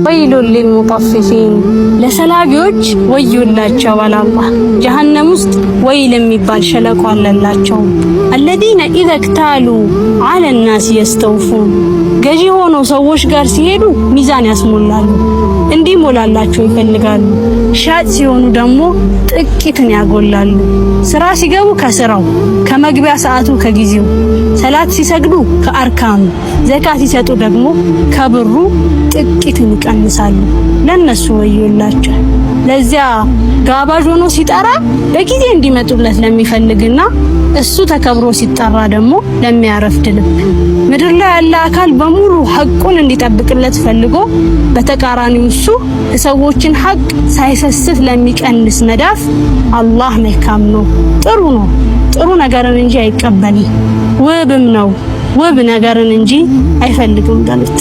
ወይሉል ሊልሙጠፊፊን ለሰላቢዎች ወዮላቸው አለ አላህ። ጀሀነም ውስጥ ወይል የሚባል ሸለቆ አለላቸው። አለዚነ ኢዘ ክታሉ ዐለ ናስ የስተውፉን ገዢ ሆኖ ሰዎች ጋር ሲሄዱ ሚዛን ያስሞላሉ፣ እንዲሞላላቸው ይፈልጋሉ። ሻጭ ሲሆኑ ደግሞ ጥቂትን ያጎላሉ። ስራ ሲገቡ ከስራው፣ ከመግቢያ ሰዓቱ ከጊዜው፣ ሰላት ሲሰግዱ ከአርካኑ፣ ዘካት ሲሰጡ ደግሞ ከብሩ ጥቂትን ይቀንሳሉ። ለነሱ ወዮላቸው። ለዚያ ጋባዥ ሆኖ ሲጠራ በጊዜ እንዲመጡለት ለሚፈልግና እሱ ተከብሮ ሲጠራ ደግሞ ለሚያረፍድ ልብ። ምድር ላይ ያለ አካል በሙሉ ሐቁን እንዲጠብቅለት ፈልጎ በተቃራኒው እሱ የሰዎችን ሐቅ ሳይሰስት ለሚቀንስ መዳፍ አላህ መልካም ነው፣ ጥሩ ነው። ጥሩ ነገርን እንጂ አይቀበልም። ውብም ነው፣ ውብ ነገርን እንጂ አይፈልግም በሉት።